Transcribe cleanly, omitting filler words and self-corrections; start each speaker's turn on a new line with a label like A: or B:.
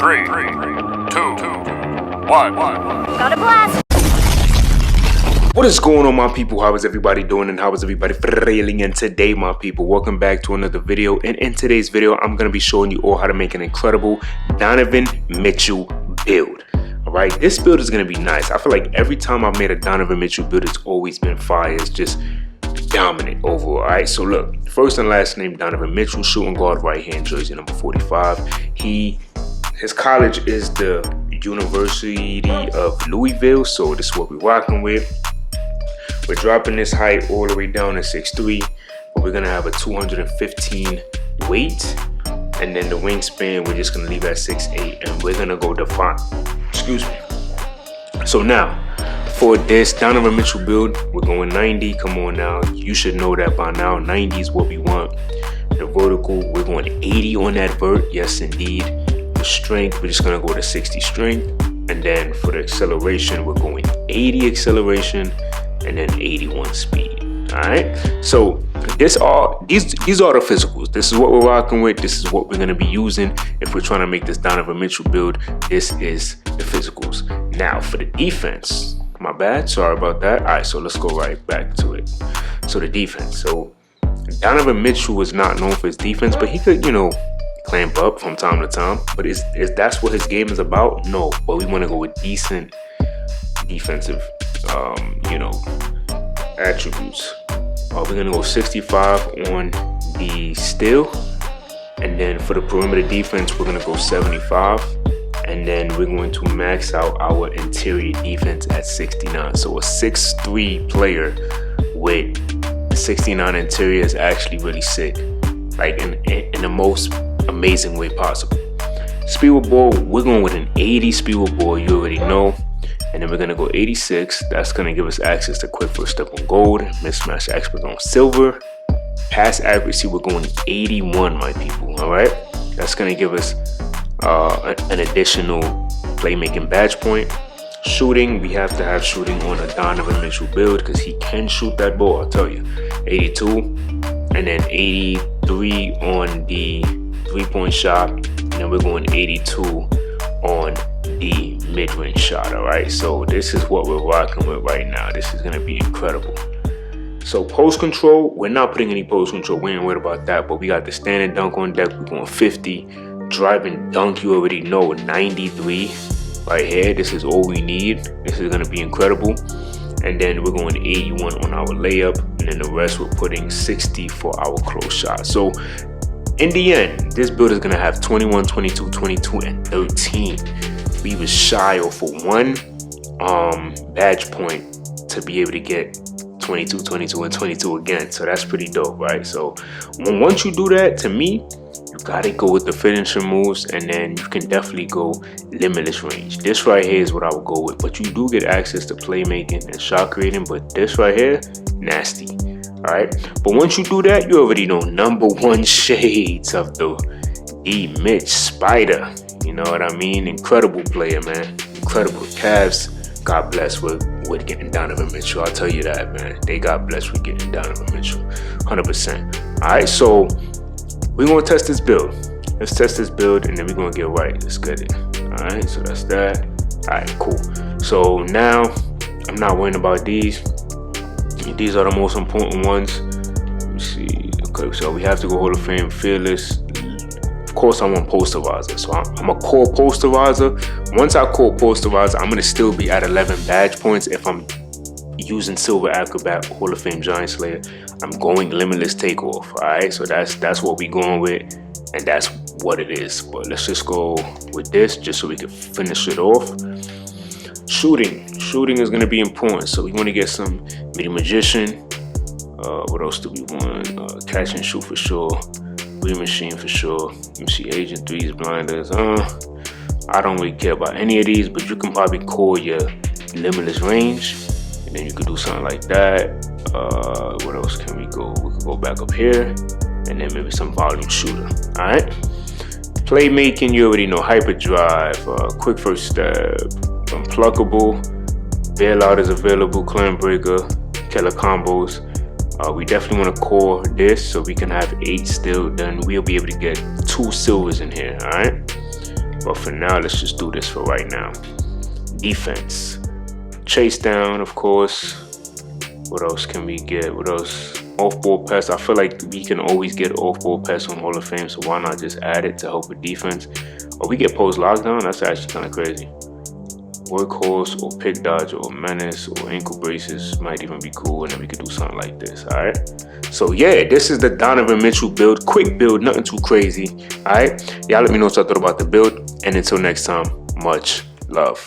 A: 3, 2, 1.
B: Got a blast!
C: What is going on, my people? How is everybody doing and how is everybody feeling? And today, my people, welcome back to another video. And in today's video, I'm going to be showing you all how to make an incredible Donovan Mitchell build. Alright, this build is going to be nice. I feel like every time I've made a Donovan Mitchell build, it's always been fire. It's just dominant overall. Alright, so look, first and last name Donovan Mitchell, shooting guard, right hand, jersey number 45. His college is the University of Louisville, so this is what we're rocking with. We're dropping this height all the way down to 6'3", but we're gonna have a 215 weight, and then the wingspan we're just gonna leave at 6'8", and we're gonna go define. Excuse me. So now, for this Donovan Mitchell build, we're going 90. Come on now, you should know that by now. 90 is what we want. The vertical, we're going 80 on that vert. Yes, indeed. The strength, we're just gonna go to 60 strength, and then for the acceleration, we're going 80 acceleration, and then 81 speed. All right. So these are the physicals. This is what we're rocking with. This is what we're gonna be using if we're trying to make this Donovan Mitchell build. This is the physicals. Now for the defense. My bad, sorry about that. All right, so let's go right back to it. So the defense. So Donovan Mitchell was not known for his defense, but he could, clamp up from time to time. But is that's what his game is about? No, but we want to go with decent defensive, attributes. We're gonna go 65 on the steal, and then for the perimeter defense, we're gonna go 75. And then we're going to max out our interior defense at 69. So a 6'3" player with 69 interior is actually really sick, like in the most amazing way possible. Speed with ball, we're going with an 80 speed with ball, you already know. And then we're gonna go 86. That's gonna give us access to quick first step on gold, mismatch expert on silver. Pass accuracy, we're going 81, my people. All right, that's gonna give us an additional playmaking badge point. Shooting, we have to have shooting on a Donovan Mitchell build because he can shoot that ball, I'll tell you. 82, and then 83 on the three-point shot, and then we're going 82 on the mid-range shot. All right, so this is what we're rocking with right now. This is going to be incredible. So post control, we're not putting any post control, we ain't worried about that, but we got the standard dunk on deck. We're going 50. Driving dunk, you already know, 93 right here. This is all we need. This is going to be incredible. And then we're going 81 on our layup, and then the rest we're putting 60 for our close shot. So in the end, this build is going to have 21, 22, 22, and 13. We was shy of one badge point to be able to get 22, 22, and 22 again. So that's pretty dope, right? So once you do that, to me, you gotta go with the finishing moves, and then you can definitely go limitless range. This right here is what I would go with, but you do get access to playmaking and shot creating, but this right here, nasty. All right, but once you do that, you already know number one shades of the D Mitch Spider. You know what I mean? Incredible player, man. Incredible. Cavs got blessed with getting Donovan Mitchell. I'll tell you that, man. They got blessed with getting Donovan Mitchell, 100%. All right, so we're gonna test this build. Let's test this build, and then we're gonna get right. Let's get it. All right, so that's that. All right, cool. So now I'm not worrying about these. These are the most important ones. Let me see. Okay, so we have to go Hall of Fame, fearless. Of course, I want posterizer, so I'm a core posterizer. Once I core posterizer, I'm gonna still be at 11 badge points if I'm using Silver Acrobat, Hall of Fame Giant Slayer. I'm going limitless takeoff. All right, so that's what we going with, and that's what it is. But let's just go with this just so we can finish it off. Shooting is gonna be important, so we want to get some Midi Magician. What else do we want? Catch and shoot for sure. Read Machine for sure. Let me see, Agent 3's blinders. I don't really care about any of these, but you can probably core your limitless range, and then you could do something like that. What else can we go? We could go back up here, and then maybe some volume shooter. All right. Playmaking, you already know. Hyperdrive, quick first step, unpluckable, bailout is available, clan breaker, killer combos. We definitely want to core this so we can have 8 still. Then we'll be able to get 2 silvers in here. All right. But for now, let's just do this for right now. Defense. Chase down, of course. What else can we get? What else? Off-ball pass. I feel like we can always get off-ball pass on Hall of Fame, so why not just add it to help with defense? Or we get post lockdown. That's actually kind of crazy. Workhorse or pick dodge or menace or ankle braces might even be cool, and then we could do something like this. All right. So yeah, this is the Donovan Mitchell build. Quick build, nothing too crazy. All right. Y'all let me know what y'all thought about the build, and until next time, much love.